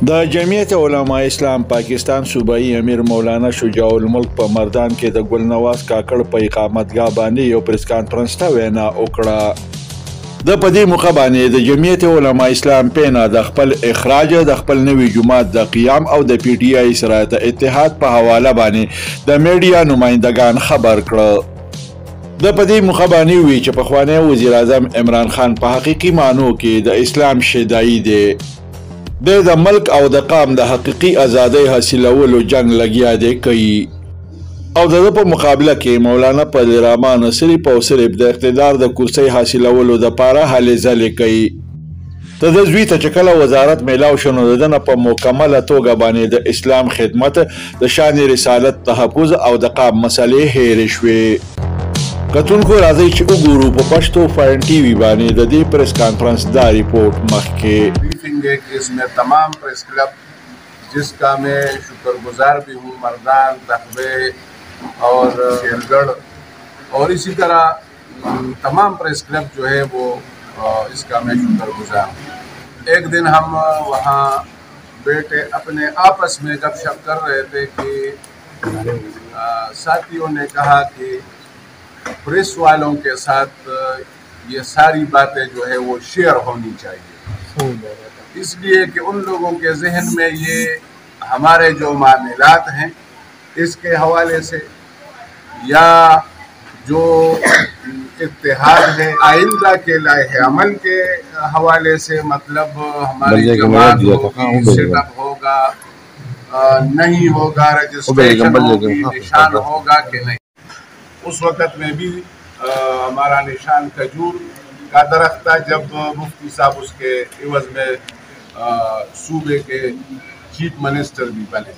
د جمعیت علماء اسلام پاکستان صوبائی امیر مولانا شجاع الملک په مردان کې د ګلنواز کاکړ په اقامتګاه باندې یو پریس کانفرنس ته وینا وکړه. د په دې موخه باندې د جمعیت علماء اسلام پینا د خپل اخراج د خپل نوي جماعت د قیام او د پی ټی آی سره د اتحاد په حواله باندې د میډیا نمائندگان خبر کړه. د په دې موخه باندې وی چې پخوانی وزیر اعظم عمران خان په حقیقي معنو کې د اسلام شیدائی دی. د ملک او د قام د حقیقي ازادۍ حاصلولو جنگ لګیا دی کوي او د په مقابله کې مولانا فضل الرحمن صرف او صرف د اقتدار د کرسۍ حاصلولو د پاره هلې ځلې کوي. د زوی ته چې کله وزارت میلاو شنو دنه په مکمله توګه باندې د اسلام خدمت د شان رسالت تحفظ او د قام مسلې هېرې شوې. کتونکو راځي چې وګورو په پښتو فاین ټي وي باندې د دې پریس کانفرنس دا رپورٹ مخکې اس میں تمام پریس کلب جس کا میں شکر گزار بھی ہوں، مردان، دخبے اور شیرگڑھ اور اسی طرح تمام پریس کلب جو ہے وہ اس کا میں شکر گزار ہوں. ایک دن ہم وہاں بیٹھے اپنے آپس میں گپ شپ کر رہے تھے کہ ساتھیوں نے کہا کہ پریس والوں کے ساتھ یہ ساری باتیں جو ہے وہ شیئر ہونی چاہیے، اس لیے کہ ان لوگوں کے ذہن میں یہ ہمارے جو معاملات ہیں اس کے حوالے سے یا جو اتحاد ہے آئندہ کے لائحہ عمل کے حوالے سے، مطلب ہماری جماعت سیٹ اپ ہوگا نہیں ہوگا، رجسٹریشن ہوگی، نشان ہوگا کہ نہیں. اس وقت میں بھی ہمارا نشان کھجور کا درخت تھا جب مفتی صاحب اس کے عوض میں صوبے کے چیف منسٹر بھی بنے.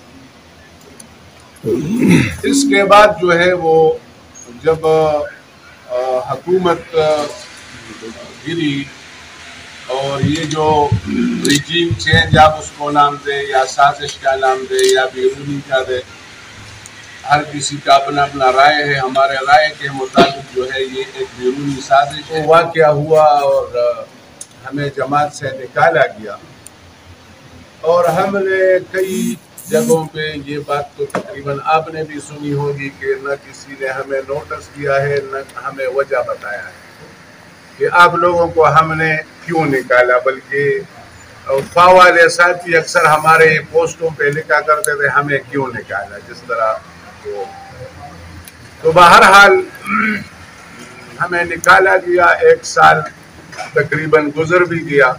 اس کے بعد جو ہے وہ جب حکومت گری اور یہ جو ریجیم چینج آپ اس کو نام دے یا سازش کا نام دے یا بیرونی کا دے، ہر کسی کا اپنا اپنا رائے ہے. ہمارے رائے کے مطابق جو ہے یہ ایک بیرونی سازش ہے. واقعہ ہوا اور ہمیں جماعت سے نکالا گیا اور ہم نے کئی جگہوں پہ یہ بات تو تقریباً آپ نے بھی سنی ہوگی کہ نہ کسی نے ہمیں نوٹس دیا ہے نہ ہمیں وجہ بتایا ہے کہ آپ لوگوں کو ہم نے کیوں نکالا، بلکہ فا والے ساتھی اکثر ہمارے پوسٹوں پہ لکھا کرتے تھے ہمیں کیوں نکالا، جس طرح تو بہرحال ہمیں نکالا گیا. ایک سال تقریباً گزر بھی گیا.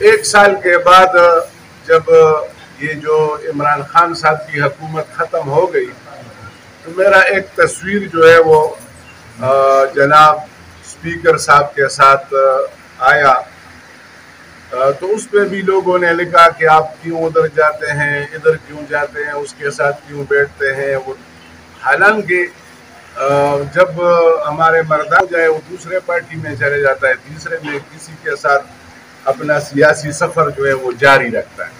ایک سال کے بعد جب یہ جو عمران خان صاحب کی حکومت ختم ہو گئی تو میرا ایک تصویر جو ہے وہ جناب اسپیکر صاحب کے ساتھ آیا، تو اس پہ بھی لوگوں نے لکھا کہ آپ کیوں ادھر جاتے ہیں، ادھر کیوں جاتے ہیں، اس کے ساتھ کیوں بیٹھتے ہیں. حالانکہ جب ہمارے مردان جائے وہ دوسرے پارٹی میں چلے جاتا ہے، تیسرے میں کسی کے ساتھ اپنا سیاسی سفر جو ہے وہ جاری رکھتا ہے.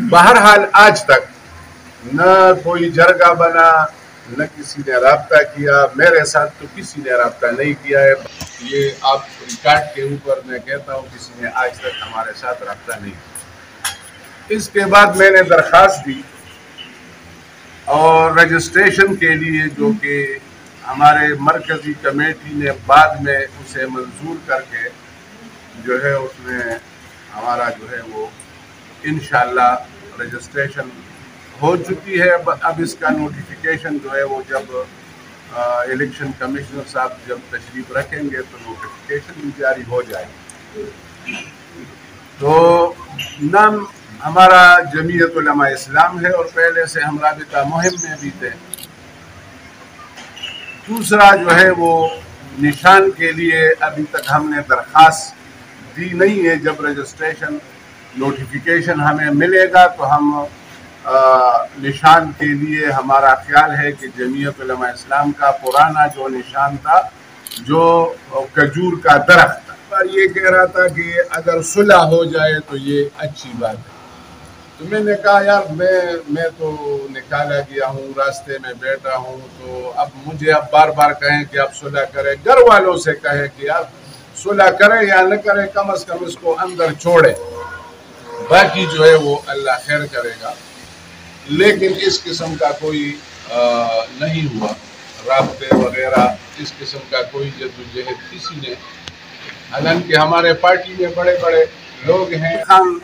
بہرحال آج تک نہ کوئی جرگہ بنا، نہ کسی نے رابطہ کیا. میرے ساتھ تو کسی نے رابطہ نہیں کیا ہے. یہ آپ ریکارڈ کے اوپر میں کہتا ہوں کسی نے آج تک ہمارے ساتھ رابطہ نہیں کیا. اس کے بعد میں نے درخواست دی اور رجسٹریشن کے لیے جو کہ ہمارے مرکزی کمیٹی نے بعد میں اسے منظور کر کے جو ہے اس میں ہمارا جو ہے وہ انشاءاللہ رجسٹریشن ہو چکی ہے. اب اس کا نوٹیفیکیشن جو ہے وہ جب الیکشن کمشنر صاحب جب تشریف رکھیں گے تو نوٹیفیکیشن بھی جاری ہو جائے گی. تو نام ہمارا جمعیت علماء اسلام ہے اور پہلے سے ہم رابطہ مہم میں بھی تھے. دوسرا جو ہے وہ نشان کے لیے ابھی تک ہم نے درخواست دی نہیں ہے. جب رجسٹریشن نوٹیفیکیشن ہمیں ملے گا تو ہم نشان کے لیے ہمارا خیال ہے کہ جمعیت علماء اسلام کا پرانا جو نشان تھا جو کھجور کا درخت تھا، پر یہ کہہ رہا تھا کہ اگر صلح ہو جائے تو یہ اچھی بات ہے. تو میں نے کہا یار میں تو نکالا گیا ہوں، راستے میں بیٹھا ہوں، تو اب مجھے اب بار بار کہیں کہ آپ صلح کریں. گھر والوں سے کہیں کہ آپ صلح کریں یا نہ کریں، کم از کم اس کو اندر چھوڑیں. باقی جو ہے وہ اللہ خیر کرے گا، لیکن اس قسم کا کوئی نہیں ہوا، رابطے وغیرہ اس قسم کا کوئی جدوجہد کسی نے، حالانکہ ہمارے پارٹی میں بڑے بڑے لوگ ہیں۔ خان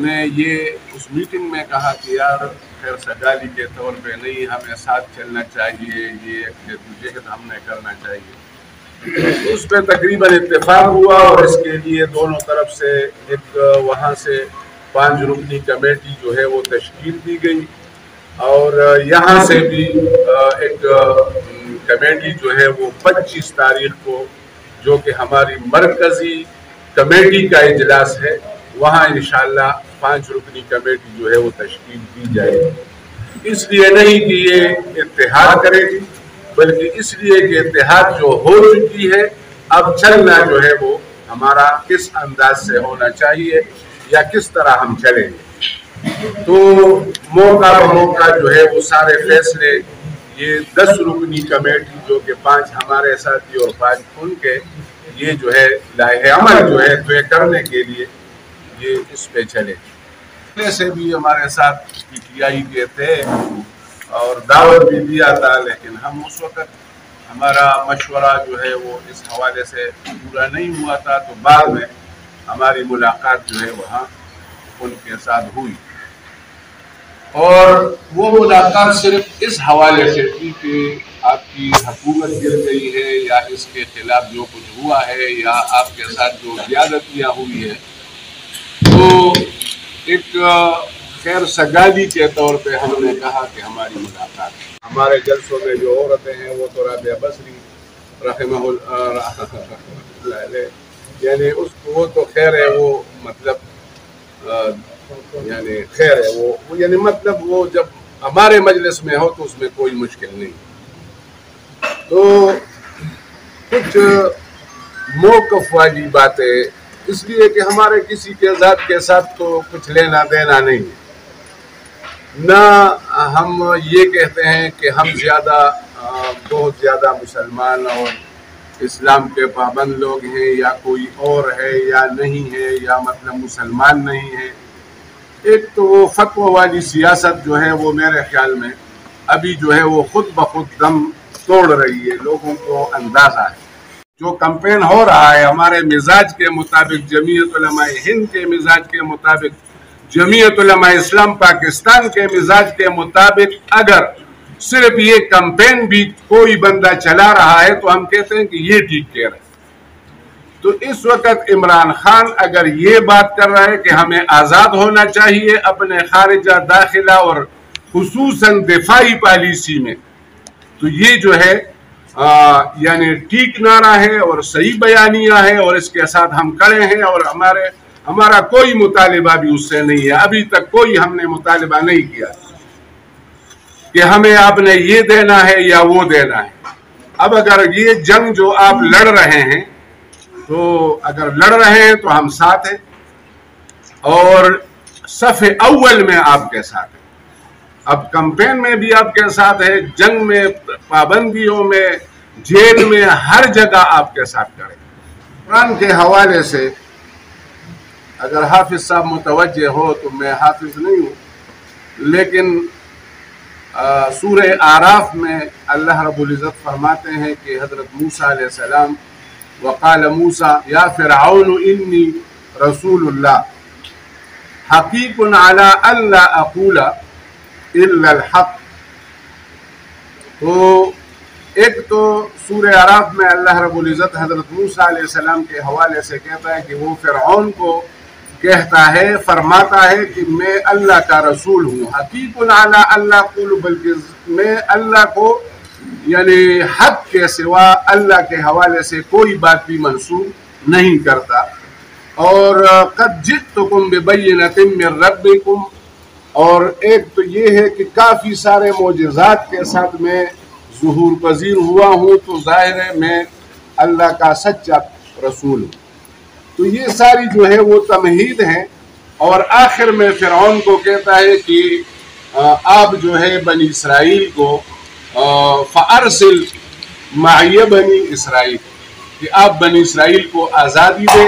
نے یہ اس میٹنگ میں کہا کہ یار خیر سگالی کے طور پہ نہیں، ہمیں ساتھ چلنا چاہیے، یہ ایک جدوجہد ہم نے کرنا چاہیے۔ اس پہ تقریباً اتفاق ہوا اور اس کے لیے دونوں طرف سے ایک وہاں سے 5 رکنی کمیٹی جو ہے وہ تشکیل دی گئی، اور یہاں سے بھی ایک کمیٹی جو ہے وہ 25 تاریخ کو، جو کہ ہماری مرکزی کمیٹی کا اجلاس ہے، وہاں انشاءاللہ 5 رکنی کمیٹی جو ہے وہ تشکیل دی جائے گی۔ اس لیے نہیں کہ یہ اتحاد کرے گی، بلکہ اس لیے کہ اتحاد جو ہو چکی ہے، اب چلنا جو ہے وہ ہمارا کس انداز سے ہونا چاہیے یا کس طرح ہم چلیں گے۔ تو موقع بموقع جو ہے وہ سارے فیصلے یہ 10 رکنی کمیٹی جو کہ 5 ہمارے ساتھی اور 5 ان کے، یہ جو ہے لائحہ عمل جو ہے طے کرنے کے لیے یہ اس پہ چلے۔ پہلے سے بھی ہمارے ساتھ پی ٹی آئی کے تھے اور دعوت بھی دیا تھا، لیکن ہم اس وقت ہمارا مشورہ جو ہے وہ اس حوالے سے پورا نہیں ہوا تھا، تو بعد میں ہماری ملاقات جو ہے وہاں ان کے ساتھ ہوئی، اور وہ ملاقات صرف اس حوالے سے تھی کہ آپ کی حکومت گر گئی ہے یا اس کے خلاف جو کچھ ہوا ہے یا آپ کے ساتھ جو زیادتیاں ہوئی ہے، تو ایک خیر سگالی کے طور پہ ہم نے کہا کہ ہماری ملاقات ہے۔ ہمارے جلسوں میں جو عورتیں ہیں وہ تو رابعہ بصری رحمہ اللہ علیہ، یعنی وہ تو خیر ہے، وہ مطلب یعنی خیر ہے، وہ یعنی مطلب وہ جب ہمارے مجلس میں ہو تو اس میں کوئی مشکل نہیں۔ تو کچھ موقف والی باتیں، اس لیے کہ ہمارے کسی کے ذات کے ساتھ تو کچھ لینا دینا نہیں ہے، نہ ہم یہ کہتے ہیں کہ ہم بہت زیادہ مسلمان اور اسلام کے پابند لوگ ہیں یا کوئی اور ہے یا نہیں ہے یا مطلب مسلمان نہیں ہے۔ ایک تو وہ فتوی والی سیاست جو ہے وہ میرے خیال میں ابھی جو ہے وہ خود بخود دم توڑ رہی ہے، لوگوں کو اندازہ ہے۔ جو کمپین ہو رہا ہے ہمارے مزاج کے مطابق، جمعیت علماء ہند کے مزاج کے مطابق، جمعیت علماء اسلام پاکستان کے مزاج کے مطابق، اگر صرف یہ کمپین بھی کوئی بندہ چلا رہا ہے تو ہم کہتے ہیں کہ یہ ٹھیک کہہ رہے ہیں۔ تو اس وقت عمران خان اگر یہ بات کر رہا ہے کہ ہمیں آزاد ہونا چاہیے اپنے خارجہ داخلہ اور خصوصاً دفاعی پالیسی میں، تو یہ جو ہے یعنی ٹھیک نعرہ ہے اور صحیح بیانیہ ہے، اور اس کے ساتھ ہم کھڑے ہیں، اور ہمارا کوئی مطالبہ بھی اس سے نہیں ہے۔ ابھی تک کوئی ہم نے مطالبہ نہیں کیا کہ ہمیں آپ نے یہ دینا ہے یا وہ دینا ہے۔ اب اگر یہ جنگ جو آپ لڑ رہے ہیں، تو اگر لڑ رہے ہیں تو ہم ساتھ ہیں اور صف اول میں آپ کے ساتھ ہیں۔ اب کمپین میں بھی آپ کے ساتھ ہے، جنگ میں، پابندیوں میں، جیل میں، ہر جگہ آپ کے ساتھ کھڑے۔ قرآن کے حوالے سے اگر حافظ صاحب متوجہ ہو تو میں حافظ نہیں ہوں، لیکن سورہ اعراف میں اللہ رب العزت فرماتے ہیں کہ حضرت موسیٰ علیہ السلام وقال موسیٰ یا فرعون انی رسول اللہ حقیق علی الا اقول الا الحق۔ تو ایک تو سورہ اعراف میں اللہ رب العزت حضرت موسیٰ علیہ السلام کے حوالے سے کہتا ہے کہ وہ فرعون کو کہتا ہے، فرماتا ہے کہ میں اللہ کا رسول ہوں، حقیق علی اللہ اقول، بلکہ میں اللہ کو یعنی حق کے سوا اللہ کے حوالے سے کوئی بات بھی منسوب نہیں کرتا، اور قد جئتکم ببینۃ من ربکم، اور ایک تو یہ ہے کہ کافی سارے معجزات کے ساتھ میں ظہور پذیر ہوا ہوں، تو ظاہر ہے میں اللہ کا سچا رسول ہوں۔ تو یہ ساری جو ہے وہ تمہید ہیں، اور آخر میں فرعون کو کہتا ہے کہ آپ جو ہے بنی اسرائیل کو فَأَرْسِلْ مَعِيَ بنی اسرائیل، کہ آپ بنی اسرائیل کو آزادی دیں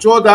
14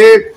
1